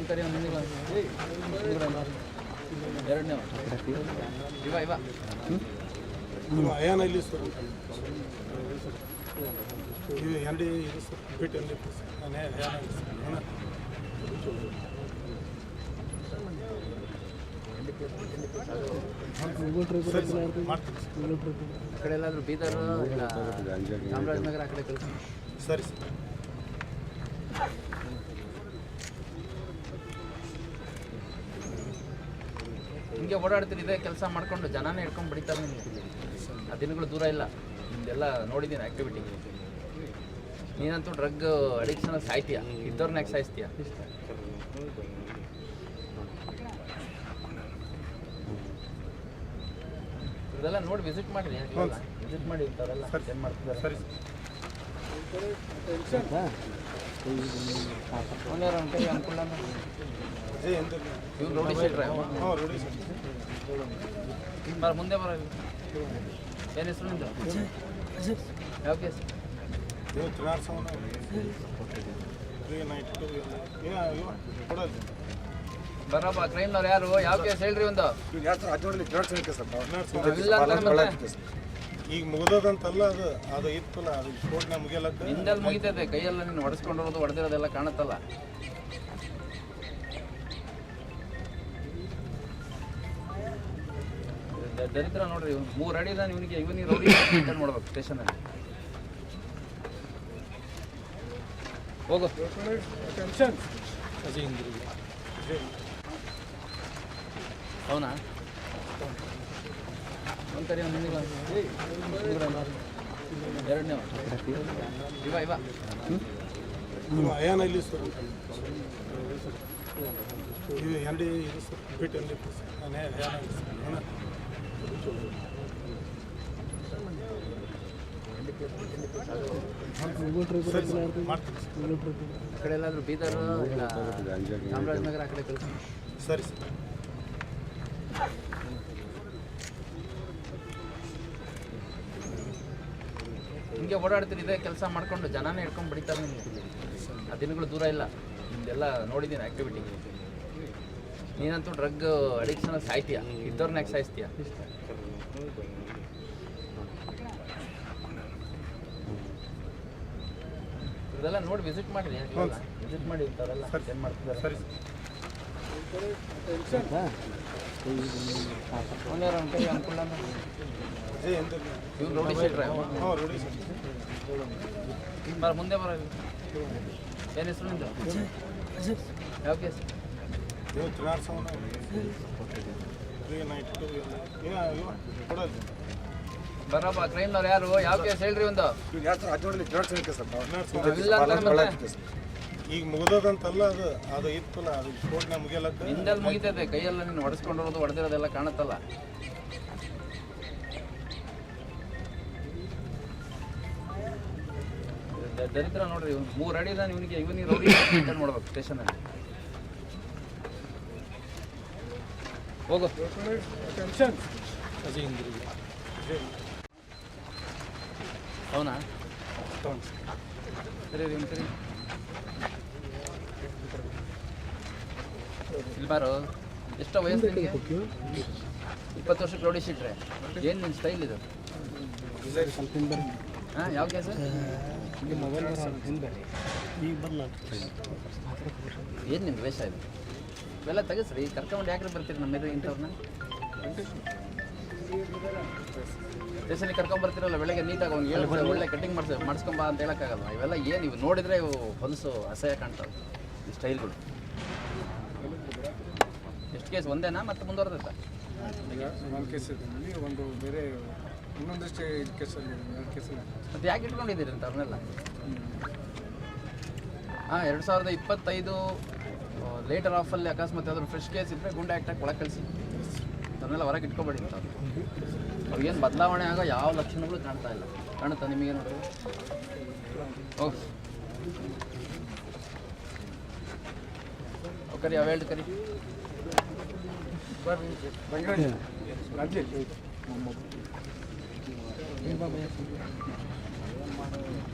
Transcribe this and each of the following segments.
ಕರಿ ಎರಡನೇ ಇವ ಅಯಾನ ಇಲ್ಲಿ ಸರ್ ಇದು ಎಂಡಿ ಇದು ಸರ್ ಬಿಟ್ ಎಂಡಿ ಅಯಾನ ಆ ಕಡೆ ಎಲ್ಲಾದರೂ ಬೀದರ್ ಇಲ್ಲ ಚಾಮರಾಜನಗರ ಆ ಕಡೆ ಕೆಲಸ ಸರಿ ಸರ್ ಹಿಂಗೆ ಓಡಾಡ್ತೀನಿ ಇದೇ ಕೆಲಸ ಮಾಡ್ಕೊಂಡು ಜನನೇ ಹಿಡ್ಕೊಂಡು ಬಿಡ್ತಾರೆ ನಿಮಗೆ ಆ ದಿನಗಳು ದೂರ ಇಲ್ಲ ನಿಮ್ದೆಲ್ಲ ನೋಡಿದ್ದೀನಿ ಆ್ಯಕ್ಟಿವಿಟಿ ನೀನಂತೂ ಡ್ರಗ್ ಅಡಿಕ್ಷನ್ ಸಾಯ್ತೀಯ ಇದ್ದವ್ರನ್ನ ಯಾಕೆ ಸಾಯಿಸ್ತೀಯ ಇದೆಲ್ಲ ನೋಡಿ ವಿಸಿಟ್ ಮಾಡಿ ವಿಸಿಟ್ ಮಾಡಿ ಇಂಥವರೆಲ್ಲ ಏನು ಮಾಡ್ತಿದ್ದಾರೆ ಸರಿ ಅನುಕೂಲ ಇವ್ರು ಬರ ಮುಂದೆ ಬರ ಏನು ಹೆಸರು ನಿಂದು ಯಾವ ಕೇಸ್ ಬರಪ್ಪ ಕ್ರೈಮ್ನವ್ರು ಯಾರು ಯಾವ ಕೇಸ್ ಹೇಳ್ರಿ ಒಂದು ಈಗ ಮುಗಿದಂತಲ್ಲ ಅದು ಇತ್ತಲ್ಲ ಅದು ಕೋರ್ಟ್ನ ಮುಗಿಯಲಕ್ಕ ಹಿಂದಲ್ಲಿ ಮುಗಿತೈತೆ ಕೈಯೆಲ್ಲ ನೀನು ಹೊಡೆಸ್ಕೊಂಡಿರೋದು ಹೊಡೆದಿರೋದೆಲ್ಲ ಕಾಣುತ್ತಲ್ಲ ದರಿದ್ರ ನೋಡ್ರಿ 3 ಅಡಿದ ಇವನಿಗೆ ರೌಡಿ ಮಾಡ್ಬೇಕು ಸ್ಟೇಷನಲ್ಲಿ ಹೋಗು ಅವನಾ ಒಂದು ಕರಿ ಎರಡನೇ ಇವ ಅಯಾನ ಇಲ್ಲಿ ಸರ್ ಇದು ಎಂಡಿ ಇದು ಸರ್ ಬಿಟ್ ಎಂಡಿ ಅಯಾನ ಆ ಕಡೆ ಎಲ್ಲಾದರೂ ಬೀದರ್ ಇಲ್ಲ ಚಾಮರಾಜನಗರ ಆ ಕಡೆ ಕೆಲಸ ಸರಿ ಸರ್ ಹಿಂಗೆ ಓಡಾಡ್ತೀನಿ ಇದೇ ಕೆಲಸ ಮಾಡ್ಕೊಂಡು ಜನನೇ ಹಿಡ್ಕೊಂಡು ಬಿಡ್ತಾರೆ ನಿಮಗೆ ಆ ದಿನಗಳು ದೂರ ಇಲ್ಲ ನಿಮ್ದೆಲ್ಲ ನೋಡಿದ್ದೀನಿ ಆ್ಯಕ್ಟಿವಿಟಿ ನೀನಂತೂ ಡ್ರಗ್ ಅಡಿಕ್ಷನ್ ಸಾಯ್ತೀಯ ಇದ್ದವ್ರನ್ನ ಯಾಕೆ ಸಾಯಿಸ್ತೀಯ ಇದೆಲ್ಲ ನೋಡಿ ವಿಸಿಟ್ ಮಾಡಿ ವಿಸಿಟ್ ಮಾಡಿ ಇಂಥವರೆಲ್ಲ ಏನು ಮಾಡ್ತಿದ್ದಾರೆ ಸರಿ ಅನುಕೂಲ ಇವ್ರು ಬರ ಮುಂದೆ ಬರ ಏನು ಹೆಸರು ನಿಂದು ಯಾವ ಕೇಸ್ ಬರಪ್ಪ ಕ್ರೈಮ್ನವ್ರು ಯಾರು ಯಾವ ಕೇಸ್ ಹೇಳ್ರಿ ಒಂದು ಈಗ ಮುಗಿದಂತಲ್ಲ ಅದು ಇತ್ತಲ್ಲ ಅದು ಕೋರ್ಟ್ನ ಮುಗಿಯಲಕ್ಕ ಹಿಂದಲ್ಲಿ ಮುಗಿತೈತೆ ಕೈಯೆಲ್ಲ ನೀನು ಹೊಡೆಸ್ಕೊಂಡಿರೋದು ಹೊಡೆದಿರೋದೆಲ್ಲ ಕಾಣುತ್ತಲ್ಲ ದರಿದ್ರ ನೋಡ್ರಿ 3 ಅಡಿದ ಇವನಿಗೆ ರೌಡಿ ಮಾಡ್ಬೇಕು ಸ್ಟೇಷನಲ್ಲಿ ಹೋಗು ಅವನಾ ಸರಿ ಸರಿ ಇಲ್ಲಿ ಬಾರು ಎಷ್ಟೋ ವಯಸ್ಸು ನಿನಗೆ 20 ವರ್ಷಕ್ಕೆ ರೌಡಿ ಶೀಟ್ರೆ ಏನು ನಿನ್ನ ಸ್ಟೈಲ್ ಇದು ಹಾಂ ಯಾವ ಕೇಸ ಏನು ನಿಮ್ದು ವೇಷ ಇದು ಇವೆಲ್ಲ ತೆಗೆಸ್ರಿ ಕರ್ಕೊಂಡು ಯಾಕ್ರೆ ಬರ್ತೀರಿ ನಮ್ಮ ಎದುರು ಇಂಥವ್ರನ್ನ ಸ್ಟೇಷನಿಗೆ ಕರ್ಕೊಂಡು ಬರ್ತಿರಲ್ಲ ಬೆಳಗ್ಗೆ ನೀಟಾಗಿ ಅವ್ನು ಹೇಳಿ ಒಳ್ಳೆ ಕಟಿಂಗ್ ಮಾಡಿಸ್ಕೊಂಬ ಅಂತ ಹೇಳೋಕ್ಕಾಗಲ್ಲ ಇವೆಲ್ಲ ಏನು ಇವು ನೋಡಿದರೆ ಇವು ಹೊಲಸು ಅಸಹ್ಯ ಕಾಣ್ತವೆ ಈ ಸ್ಟೈಲ್ಗಳು ಎಷ್ಟು ಕೇಸ್ ಒಂದೇನಾ ಮತ್ತೆ ಮುಂದುವರೆದೈತಾ ಈಗ ಒಂದು ಕೇಸ್ ಇದೆ ಒಂದು ಬೇರೆ ಇನ್ನೊಂದಷ್ಟೇ ಕೇಸಲ್ಲಿ 2 ಕೇಸಲ್ಲಿ ಮತ್ತೆ ಯಾಕೆ ಇಟ್ಕೊಂಡಿದ್ದೀರಿ ಅಂತ ಅವ್ರನ್ನೆಲ್ಲ ಹಾಂ 2025 ಲೇಟರ್ ಆಫಲ್ಲಿ ಅಕಸ್ಮಾತ್ ಯಾವ್ದಾದ್ರು ಫ್ರೆಶ್ ಕೇಸ್ ಇದ್ದರೆ ಗುಂಡೆ ಆ್ಯಕ್ಟಾಗಿ ಒಳಗೆ ಕಳಿಸಿ ಅದನ್ನೆಲ್ಲ ಹೊರಗೆ ಇಟ್ಕೊಬೇಡಿ ಅಂತ ಅವ್ರಿಗೇನು ಬದಲಾವಣೆ ಆಗೋ ಯಾವ ಲಕ್ಷಣಗಳು ಕಾಣ್ತಾ ಇಲ್ಲ ಕಾಣುತ್ತಾ ನಿಮಗೆ ನೋಡ್ರಿ ಓಕೆ ಕರಿ ಅವು ಹೇಳ್ದು ಕರಿ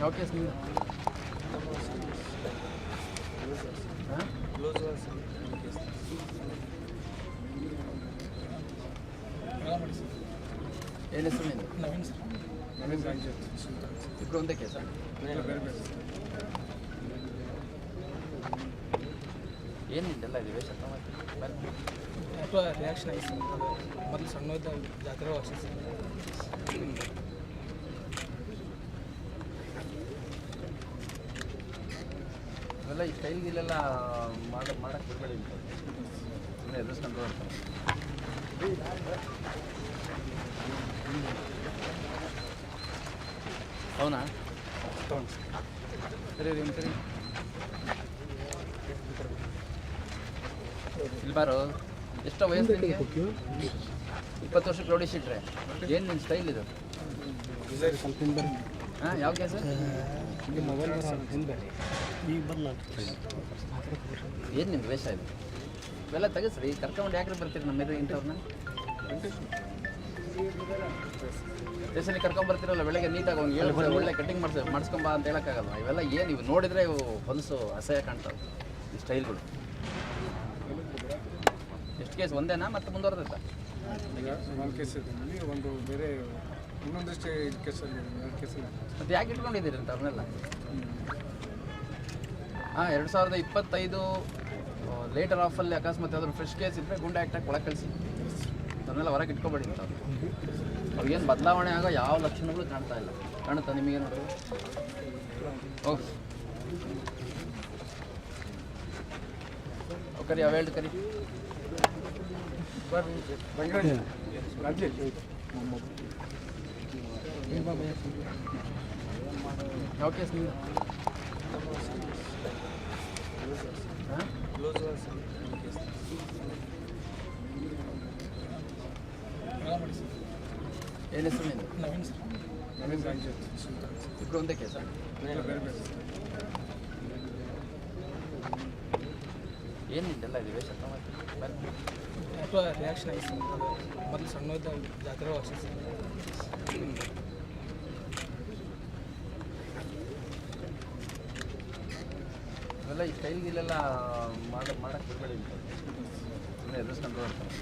ಯಾವ ಕೇಸ್ ನೀವು ಏನು ಹೆಸರು ನಿಂದು? ನವೀನ್ ಸರ್. ನವೀನ್ ರಂಜಿತ್ ಸುಲ್ತಾನ್. ಇಬ್ಬರು ಒಂದೇ ಕೇಸ? ಬೇರೆ ಬೇರೆ ಏನು ನಿಂದೆಲ್ಲ ಇದೆ ವೇಷ ಅಥವಾ ರಿಯಾಕ್ಷನ್ ಆಯ್ತು ಸರ್. ಅದು ಮೊದಲು ಸಣ್ಣದ ಜಾತ್ರೆ ವಾಸಿ ಸರ್. ಅವೆಲ್ಲ ಈ ಸ್ಟೈಲ್ಗಿಲ್ಲೆಲ್ಲ ಮಾಡಕ್ಕೆ ಬಿಡಬೇಡಿ ಅಂತ ಸುಮ್ಮನೆ ಎದುರಿಸ್ಕೊಂಡು ಬರ್ತಾರೆ. ಅವನಾ ತೊಗೊಂಡು ಸರಿ ರೀ ಸರಿ ಇಲ್ಲಿ ಬಾರು. ಎಷ್ಟೋ ವಯಸ್ಸು ನಿನಗೆ? 20 ವರ್ಷಕ್ಕೆ ರೌಡಿ ಶೀಟ್ರೆ ಏನು ನಿನ್ನ ಸ್ಟೈಲ್ ಇದು? ಸ್ವಲ್ಪ ಹಿಂದೆ ಬರ್ರಿ. ಹಾಂ ಯಾವ ಕೆಲಸ? ಈ ಮೊಬೈಲ್ ಹಿಂದೆ ಈಗ ಬದಲ ಏನು ನಿಮ್ದು ವೇಷ ಇದು? ಇವೆಲ್ಲ ತೆಗೆಸ್ರಿ, ಕರ್ಕೊಂಡು ಯಾಕ್ರೆ ಬರ್ತೀರಿ ನಮ್ಮ ಮೇಲೆ ಇಂಥವ್ರನ್ನ? ಸ್ಟೇಷನಿಗೆ ಕರ್ಕೊಂಡು ಬರ್ತಿರಲ್ಲ ಬೆಳಗ್ಗೆ ನೀಟಾಗಿ ಒಂದು ಒಳ್ಳೆ ಕಟಿಂಗ್ ಮಾಡಿಸ್ಕೊಂಬ ಅಂತ ಹೇಳೋಕ್ಕಾಗಲ್ಲ. ಇವೆಲ್ಲ ಏನು ಇವು ನೋಡಿದರೆ ಇವು ಹೊಲಸು ಅಸಹ್ಯ ಕಾಣ್ತಾವೆ ಈ ಸ್ಟೈಲ್ಗಳು. ಎಷ್ಟು ಕೇಸ್ ಒಂದೇನಾ ಮತ್ತೆ ಮುಂದುವರೆದೈತಾ? ಈಗ ಒಂದು ಕೇಸ್ ಇದೆ ನನಗೆ, ಒಂದು ಬೇರೆ ಇನ್ನೊಂದಷ್ಟು ಕೇಸಲ್ಲಿ 2 ಕೇಸಲ್ಲಿ. ಮತ್ತು ಯಾಕೆ ಇಟ್ಕೊಂಡಿದ್ದೀರಿ ಅಂತ ಅವ್ರನ್ನೆಲ್ಲ? ಹಾಂ 2025 ಲೇಟರ್ ಆಫಲ್ಲಿ ಅಕಸ್ಮಾತ್ ಯಾವ್ದಾದ್ರು ಫ್ರೆಶ್ ಕೇಸ್ ಇದ್ದರೆ ಗುಂಡ ಆ್ಯಕ್ಟಾಗಿ ಒಳಗೆ ಕಳಿಸಿ. ಅದನ್ನೆಲ್ಲ ಹೊರಗೆ ಇಟ್ಕೊಬೇಡಿ ಅಂತ ಅವ್ರಿಗೇನು ಬದಲಾವಣೆ ಆಗೋ ಯಾವ ಲಕ್ಷಣಗಳು ಕಾಣ್ತಾ ಇಲ್ಲ. ಕಾಣುತ್ತಾ ನಿಮಗೆ ನೋಡಿದ್ರೆ? ಓಕೆ ಕರಿ ಅವು ಹೇಳ್ದು ಕರಿ. ರಂಗರಾಜ್ ರಂಜಿತ್ ಯಾವ ಕೇಸ್ ನೀವು? ಹಾಂ ಏನು ಹೆಸರು ನಿಂದು? ನವೀನ್ ಸರ್. ನವೀನ್ ರಂಜಿತ್ ಸುಲ್ತಾನ್. ಇಬ್ಬರು ಒಂದೇ ಕೇಸ? ಬೇರೆ ಬೇರೆ ಏನು ನಿಂದೆಲ್ಲ ಇದೆ ವೇಷ ಅಥವಾ ರಿಯಾಕ್ಷನ್ ಆಯ್ತು ಸರ್. ಅದು ಮೊದಲು ಸಣ್ಣದ ಜಾತ್ರೆ ವಾಸಿ ಸರ್. ಇವೆಲ್ಲ ಈ ಸ್ಟೈಲ್ಗಿಲ್ಲೆಲ್ಲ ಮಾಡಕ್ಕೆ ಬಿಡಬೇಡಿ ಅಂತ ಸುಮ್ಮನೆ ಎದುರಿಸ್ಕೊಂಡು ಬರ್ತಾರೆ.